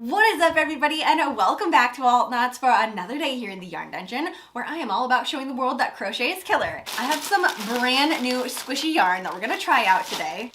What is up, everybody, and welcome back to Alt Knots for another day here in the Yarn Dungeon, where I am all about showing the world that crochet is killer. I have some brand new squishy yarn that we're gonna try out today.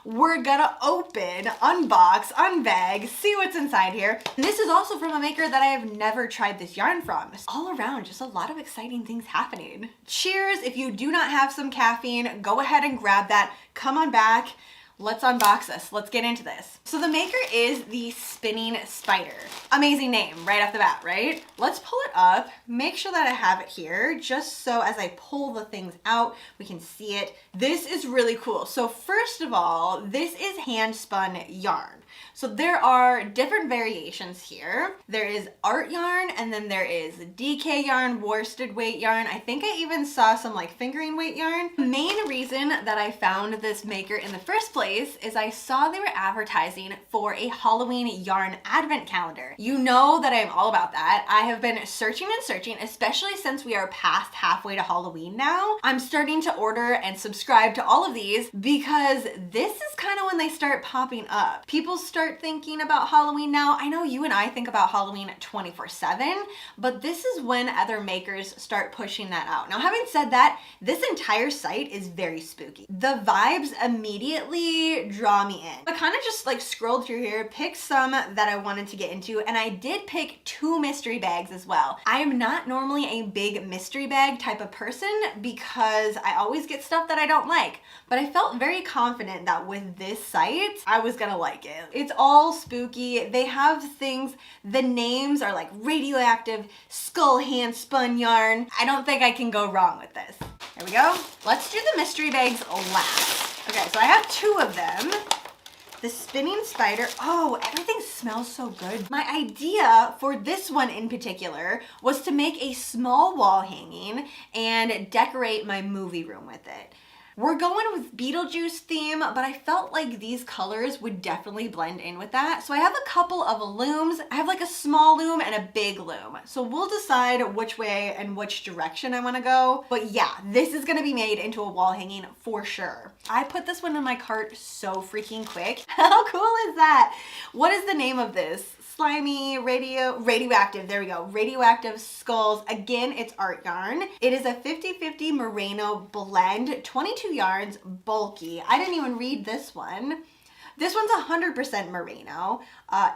We're gonna open, unbox, unbag, see what's inside here. And this is also from a maker that I have never tried this yarn from. All around, just a lot of exciting things happening. Cheers! If you do not have some caffeine, go ahead and grab that. Come on back. Let's unbox this. Let's get into this. So the maker is the Spinning Spider. Amazing name right off the bat, right? Let's pull it up, make sure that I have it here, just so as I pull the things out, we can see it. This is really cool. So first of all, this is hand spun yarn. So there are different variations here. There is art yarn, and then there is DK yarn, worsted weight yarn. I think I even saw some like fingering weight yarn. The main reason that I found this maker in the first place is I saw they were advertising for a Halloween yarn advent calendar. You know that I'm all about that. I have been searching and searching, especially since we are past halfway to Halloween now. I'm starting to order and subscribe to all of these because this is kind of when they start popping up. People start thinking about Halloween now. I know you and I think about Halloween 24/7, but this is when other makers start pushing that out. Now, having said that, this entire site is very spooky. The vibes immediately draw me in. I kind of just like scrolled through here, picked some that I wanted to get into, and I did pick 2 mystery bags as well. I am not normally a big mystery bag type of person because I always get stuff that I don't like, but I felt very confident that with this site, I was gonna like it. It's all spooky. They have things, the names are like radioactive skull hand spun yarn. I don't think I can go wrong with this. Here we go. Let's do the mystery bags last. Okay, so I have 2 of them. The Spinning Spider. Oh, everything smells so good. My idea for this one in particular was to make a small wall hanging and decorate my movie room with it. We're going with Beetlejuice theme, but I felt like these colors would definitely blend in with that. So I have a couple of looms. I have like a small loom and a big loom. So we'll decide which way and which direction I want to go. But yeah, this is going to be made into a wall hanging for sure. I put this one in my cart so freaking quick. How cool is that? What is the name of this? Slimy, radioactive, there we go. Radioactive skulls. Again, it's art yarn. It is a 50/50 merino blend, 22 yards, bulky. I didn't even read this one. This one's 100% merino,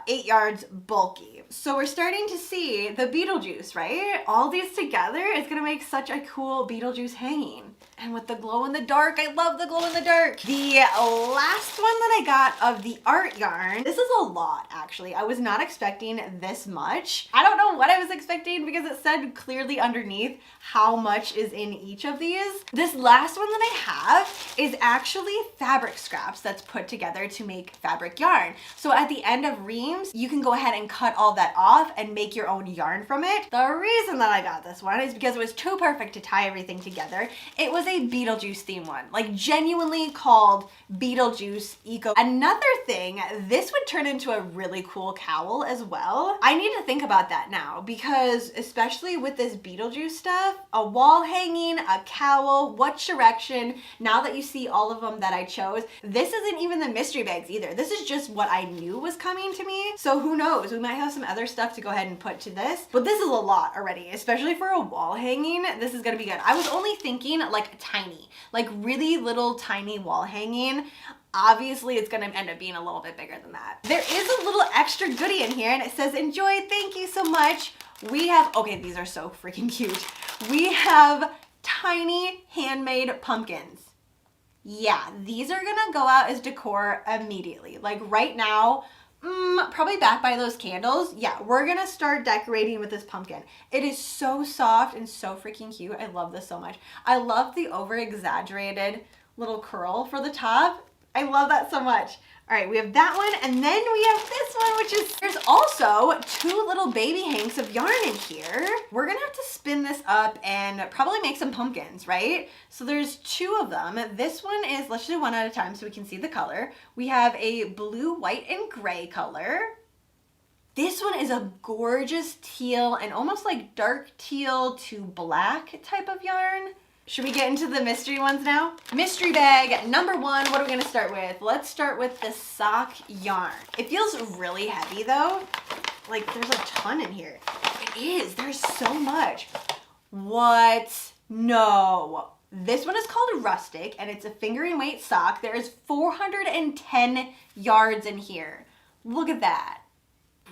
8 yards, bulky. So we're starting to see the Beetlejuice, right? All these together is gonna make such a cool Beetlejuice hanging. And with the glow in the dark, I love the glow in the dark. The last one that I got of the art yarn, this is a lot actually. I was not expecting this much. I don't know what I was expecting because it said clearly underneath how much is in each of these. This last one that I have is actually fabric scraps that's put together to make fabric yarn. So at the end of reams, you can go ahead and cut all that off and make your own yarn from it. The reason that I got this one is because it was too perfect to tie everything together. It was a Beetlejuice theme one, like genuinely called Beetlejuice Eco. Another thing, this would turn into a really cool cowl as well. I need to think about that now because especially with this Beetlejuice stuff, a wall hanging, a cowl, what direction, now that you see all of them that I chose, this isn't even the mystery bags either. This is just what I knew was coming to me. So who knows, we might have some other stuff to go ahead and put to this, but this is a lot already, especially for a wall hanging. This is gonna be good. I was only thinking like tiny, like really little tiny wall hanging. Obviously, it's gonna end up being a little bit bigger than that. There is a little extra goodie in here and it says, enjoy, thank you so much. We have, okay, these are so freaking cute. We have tiny handmade pumpkins. Yeah, these are gonna go out as decor immediately. Like right now, probably back by those candles. Yeah, we're gonna start decorating with this pumpkin. It is so soft and so freaking cute. I love this so much. I love the over-exaggerated little curl for the top. I love that so much. All right, we have that one, and then we have this one, which is, there's also 2 little baby hanks of yarn in here. We're gonna have to spin this up and probably make some pumpkins, right? So there's 2 of them. This one is, let's do one at a time so we can see the color. We have a blue, white, and gray color. This one is a gorgeous teal and almost like dark teal to black type of yarn. Should we get into the mystery ones now? Mystery bag number 1, what are we gonna start with? Let's start with the sock yarn. It feels really heavy though. Like there's a ton in here. It is, there's so much. What? No. This one is called Rustic and it's a fingering weight sock. There is 410 yards in here. Look at that.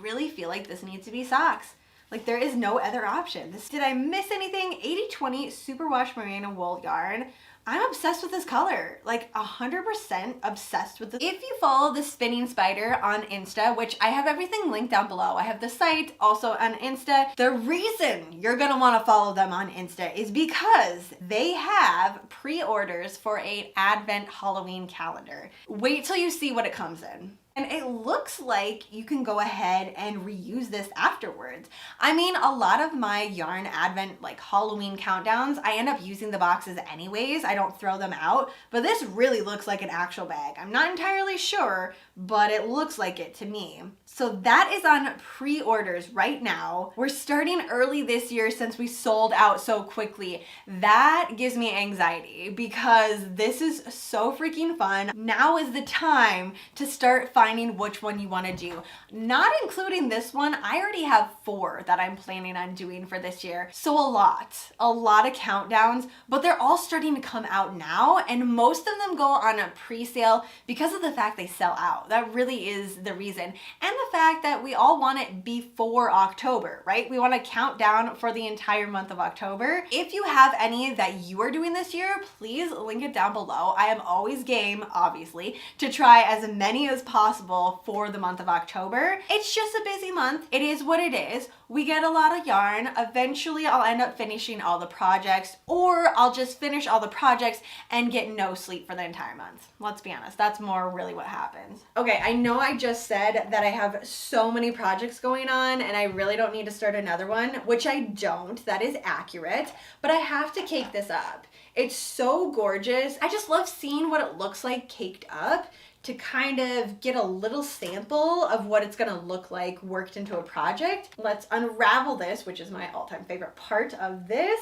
Really feel like this needs to be socks. Like there is no other option. Did I miss anything? 80/20 superwash merino wool yarn. I'm obsessed with this color, like 100% obsessed with this. If you follow the Spinning Spider on Insta, which I have everything linked down below. I have the site also on Insta. The reason you're gonna wanna follow them on Insta is because they have pre-orders for an Advent Halloween calendar. Wait till you see what it comes in. And it looks like you can go ahead and reuse this afterwards. I mean, a lot of my yarn Advent, like Halloween countdowns, I end up using the boxes anyways. I don't throw them out, but this really looks like an actual bag. I'm not entirely sure, but it looks like it to me. So that is on pre-orders right now. We're starting early this year since we sold out so quickly. That gives me anxiety because this is so freaking fun. Now is the time to start finding which one you want to do. Not including this one, I already have 4 that I'm planning on doing for this year. So a lot of countdowns, but they're all starting to come out now and most of them go on a pre-sale because of the fact they sell out. That really is the reason. And the fact that we all want it before October, right? We want to count down for the entire month of October. If you have any that you are doing this year, please link it down below. I am always game, obviously, to try as many as possible for the month of October. It's just a busy month. It is what it is. We get a lot of yarn. Eventually, I'll end up finishing all the projects, or I'll just finish all the projects and get no sleep for the entire month. Let's be honest, that's more really what happens. Okay, I know I just said that I have so many projects going on and I really don't need to start another one, which I don't. That is accurate, but I have to cake this up. It's so gorgeous. I just love seeing what it looks like caked up, to kind of get a little sample of what it's gonna look like worked into a project. Let's unravel this, which is my all-time favorite part of this.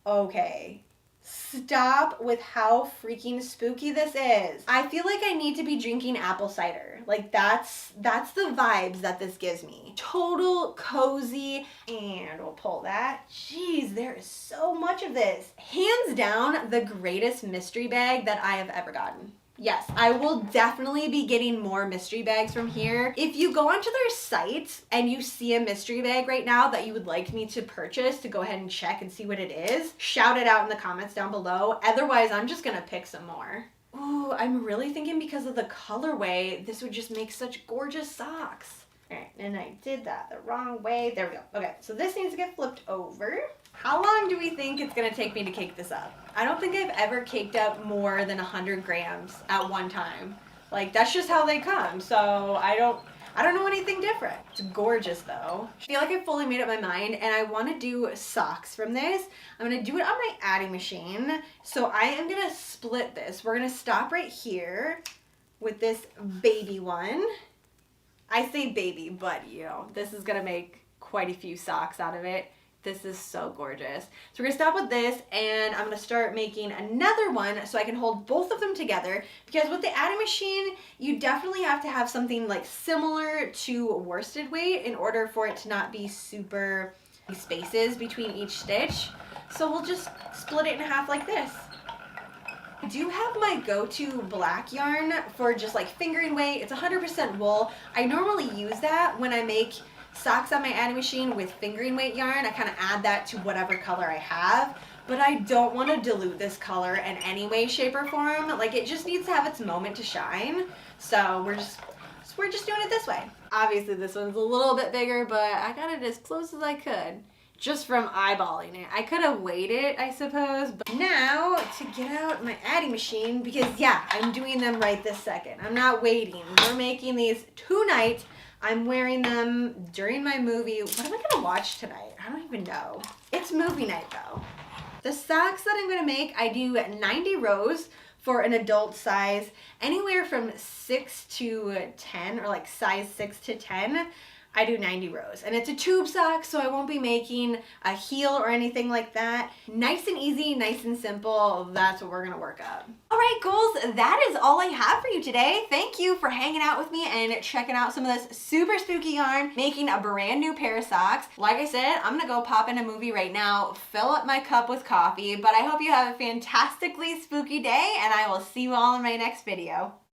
Okay. Stop with how freaking spooky this is. I feel like I need to be drinking apple cider. Like that's the vibes that this gives me. Total cozy, and we'll pull that. Jeez, there is so much of this. Hands down, the greatest mystery bag that I have ever gotten. Yes, I will definitely be getting more mystery bags from here. If you go onto their site and you see a mystery bag right now that you would like me to purchase, to go ahead and check and see what it is, shout it out in the comments down below. Otherwise, I'm just gonna pick some more. Ooh, I'm really thinking because of the colorway, this would just make such gorgeous socks. All right, and I did that the wrong way. There we go. Okay, so this needs to get flipped over. How long do we think it's gonna take me to cake this up? I don't think I've ever caked up more than 100 grams at one time. Like, that's just how they come. So I don't know anything different. It's gorgeous though. I feel like I fully made up my mind and I wanna do socks from this. I'm gonna do it on my adding machine. So I am gonna split this. We're gonna stop right here with this baby one. I say baby, but you know, this is gonna make quite a few socks out of it. This is so gorgeous. So we're gonna stop with this and I'm gonna start making another one so I can hold both of them together, because with the adding machine, you definitely have to have something like similar to worsted weight in order for it to not be super spaces between each stitch. So we'll just split it in half like this. I do have my go-to black yarn for just like fingering weight. It's 100% wool. I normally use that when I make socks on my adding machine with fingering weight yarn. I kind of add that to whatever color I have, but I don't want to dilute this color in any way, shape, or form. Like, it just needs to have its moment to shine. So we're just doing it this way. Obviously this one's a little bit bigger, but I got it as close as I could just from eyeballing it. I could have waited, I suppose, but now to get out my adding machine, because yeah, I'm doing them right this second. I'm not waiting. We're making these tonight. I'm wearing them during my movie. What am I gonna watch tonight? I don't even know. It's movie night though. The socks that I'm gonna make, I do 90 rows for an adult size, anywhere from 6 to 10, or like size 6 to 10. I do 90 rows. And it's a tube sock, so I won't be making a heel or anything like that. Nice and easy, nice and simple. That's what we're gonna work up. All right, ghouls, that is all I have for you today. Thank you for hanging out with me and checking out some of this super spooky yarn, making a brand new pair of socks. Like I said, I'm gonna go pop in a movie right now, fill up my cup with coffee, but I hope you have a fantastically spooky day, and I will see you all in my next video.